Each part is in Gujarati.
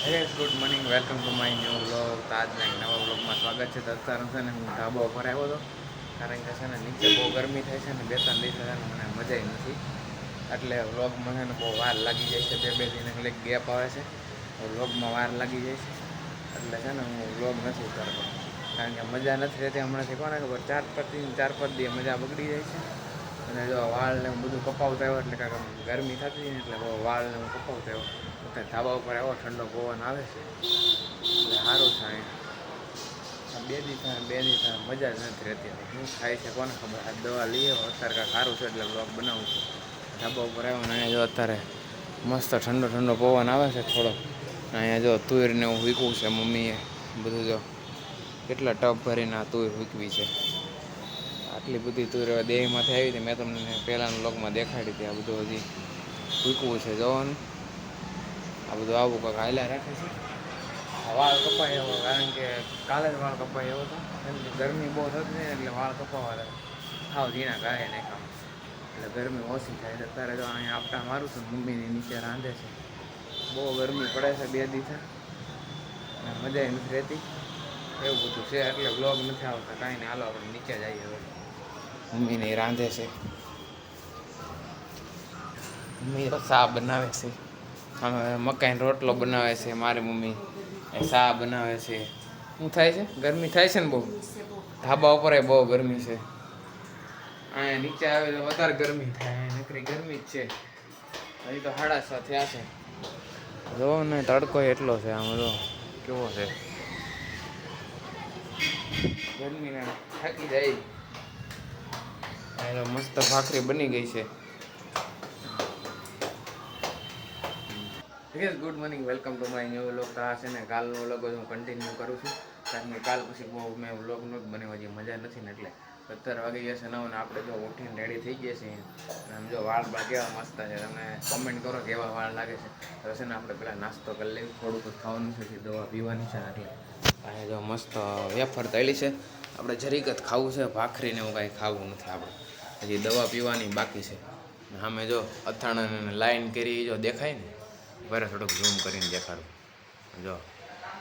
Yes good morning welcome to my new vlog. તો આજના એક નવા વ્લોગમાં સ્વાગત છે. તો અત્યારે છે ને હું ધાબા ઉપર આવ્યો હતો, કારણ કે છે ને નીચે બહુ ગરમી થાય છે ને 2-3 દિવસ છે ને મને મજા નથી. એટલે વ્લોગમાં છે ને બહુ વાર લાગી જાય છે, 2-2 દિન એટલે ગેપ આવે છે, વ્લોગમાં વાર લાગી જાય છે. એટલે છે ને હું વ્લોગ નથી કરતો, કારણ કે મજા નથી રહેતી હમણાંથી. કોને ખબર 4-5 દી મજા બગડી જાય છે. અને જો વાળને હું બધું કપાવતા આવ્યો એટલે કાંઈક ગરમી થતી ને એટલે વાળને હું કપાવતા આવ્યો. ધાબા ઉપર એવો ઠંડો પવન આવે છે એટલે સારું થાય. 2 દી થાય મજા જ નથી રહેતી. શું થાય છે કોને ખબર. આ દવા લઈએ અત્યારે કાંઈ સારું છે એટલે બ્લોગ બનાવું છું. ધાબા ઉપર આવ્યો ને અહીંયા જો અત્યારે મસ્ત ઠંડો પવન આવે છે થોડો. અહીંયા જો તુરને એવું વીકવું છે મમ્મીએ બધું. જો કેટલા ટબ ભરીને આ તુર વીકવી છે. આટલી બધી તુર દેહમાંથી આવી હતી. મેં તમને પહેલાંના બ્લોગમાં દેખાડી હતી. આ બધું હજી વીકવું છે જોવાનું. આ બધું આવું કંઈક હાલ્યા રાખે છે. વાળ કપાય એવો, કારણ કે કાલે જ વાળ કપાય એવો હતો. કેમ કે ગરમી બહુ થતી ને એટલે વાળ કપાવા હાવ ઝીણા ગાય નાખ્યા, એટલે ગરમી ઓછી થાય. અત્યારે જો અહીંયા આપટા મારું છું, મમ્મીની નીચે રાંધે છે. બહુ ગરમી પડે છે 2 દિવસથી અને મજા નથી રહેતી. એવું બધું છે એટલે બ્લોગ નથી આવતા. કાંઈ નહીં, હાલો આપણે નીચે જઈએ. હવે મમ્મીને રાંધે છે. મમ્મી સા બનાવે છે. હવે મકાઈનો રોટલો બનાવે છે મારી મમ્મી. સા બનાવે છે. શું થાય છે? ગરમી થાય છે ને બહુ. ધાબા ઉપર બહુ ગરમી છે. અહીંયા નીચે આવે તો વધારે ગરમી થાય. નકરી ગરમી જ છે. હજી તો 6:30 થયા છે. જો ને તડકો એટલો છે. આમાં જો કેવો છે. ગરમીને થાકી જાય. મસ્ત ભાખરી બની ગઈ છે. Yes good morning welcome to my new vlog. તો આ છે ને કાલનો વ્લોગ હું કન્ટિન્યુ કરું છું, કારણ કે કાલ પછી બહુ મેં વ્લોગનો જ બનાવ્યો. હજી મજા નથી ને એટલે 17 વાગી ગયા છે 9 ને આપણે જો ઉઠીને રેડી થઈ ગયા છીએ. અને આમ જો વાળ કેવા મસ્ત છે. તમે કોમેન્ટ કરો કેવા વાળ લાગે છે. તો છે ને આપણે પહેલાં નાસ્તો કરી લઈએ. થોડુંક ખાવાનું છે, દવા પીવાની છે. એટલે અહીંયા જો મસ્ત વેફર તળી છે. આપણે જરીક જ ખાવું છે, ભાખરીને એવું કાંઈ ખાવું નથી. આપણે હજી દવા પીવાની બાકી છે. સામે જો અથાણાને લાઈન કરી જો દેખાય ને, બરાબર થોડુંક ઝૂમ કરીને દેખાડું. જો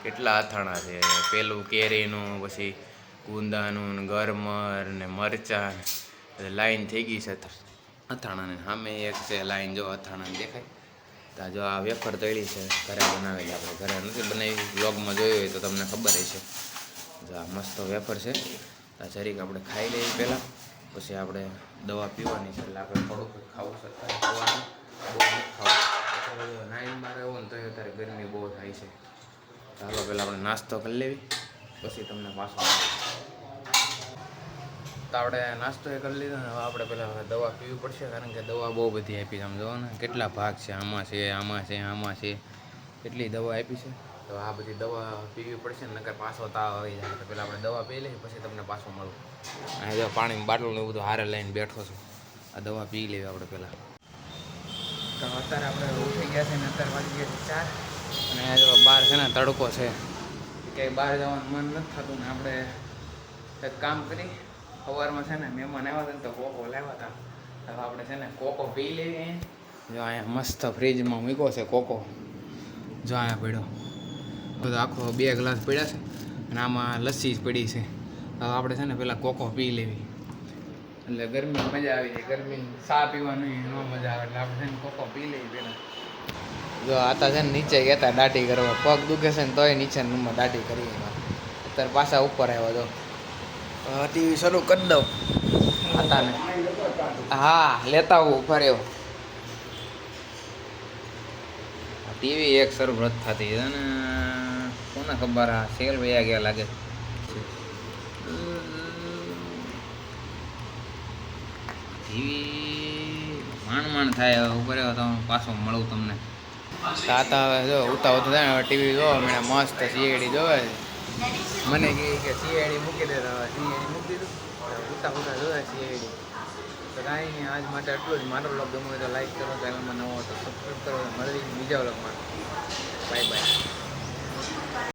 કેટલા અથાણા છે. પેલું કેરીનું, પછી ગુંદાનું, ગરમર ને મરચાં, લાઈન થઈ ગઈ છે અથાણાને. સામે એક છે લાઈન જો અથાણાને દેખાય. તો જો આ વેફર તળી છે, ઘરે બનાવેલી. આપણે ઘરે નથી બનાવી, વ્લોગમાં જોયું હોય તો તમને ખબર હશે. જો આ મસ્ત વેફર છે. આ જરીક આપણે ખાઈ લઈએ પહેલાં, પછી આપણે દવા પીવાની છે. એટલે આપણે થોડુંક ખાવું છે. ખાવાનું ખાવું નાઈન બાર આવો ને તો અત્યારે ગરમી બહુ થાય છે. ચાલો પહેલાં આપણે નાસ્તો કરી લેવી, પછી તમને પાછો. તો આપણે નાસ્તો એ કરી લીધો ને. હવે આપણે પહેલાં દવા પીવી પડશે, કારણ કે દવા બહુ બધી આપી છે. આમ જોવો ને કેટલા ભાગ છે. આમાં છે, આમાં છે, આમાં છે, કેટલી દવા આપી છે. તો આ બધી દવા પીવી પડશે ને, નકર પાછો તાવ આવી જાય. તો પહેલાં આપણે દવા પી લઈએ, પછી તમને પાછું મળું. અહીં જો પાણીની બાટલું ને એવું બધું હારે લઈને બેઠો છું. આ દવા પી લેવી આપણે પહેલાં. તો અત્યારે આપણે ઉઠી ગયા છે ને, અત્યારે વાગી ગયા છે 4. અને જો બહાર છે ને તડકો છે, ક્યાંય બહાર જવાનું મન નથી થતું ને. આપણે એક કામ કરી, સવારમાં છે ને મહેમાન આવ્યા હતા ને તો કોકો લાવ્યા હતા. હવે આપણે છે ને કોકો પી લેવી. જો અહીંયા મસ્ત ફ્રીજમાં મૂક્યો છે કોકો. જો અહીંયા પડ્યો બધો આખો 2 ગ્લાસ પડ્યા છે, અને આમાં લસ્સી જ પડી છે. હવે આપણે છે ને પહેલાં કોકો પી લેવી, એટલે ગરમી મજા આવી જાય. ગરમી ચા પીવાની ન મજા આવે, એટલે આપણે છે ને કોકો પી લઈએ પહેલાં. જો આતા છે ને નીચે ગયા દાઢી કરવા, પગ દુખે છે ને તોય નીચે રૂમમાં દાઢી કરી. અત્યારે પાછા ઉપર આવ્યો. જો ટીવી શરૂ કરી દઉં આતાને. હા લેતા આવું ઉપર રહ્યો. ટીવી એક શરૂ રદ થતી છે ને, કોને ખબર. આ સેલ વયા ગયા લાગે. ટીવી માંડ થાય. ઉપર આવ્યો તો પાછો મળું તમને. તાતા હવે જો ઉતાવળ થાય ને, ટીવી જોવા મને મસ્ત સીઆઈડી જોવે છે. મને કહે કે સીઆઈડી મૂકી દે. સીઆઈડી મૂકી દીધું. ઉતા જોવે સીઆઈડી. તો કાંઈ નહીં, આજ માટે આટલું જ. મારો વ્લોગ ગમે તો લાઈક કરો, ચેનલમાં નવો તો સબસ્ક્રાઈબ કરો. મળી બીજા વ્લોગમાં. Bye bye.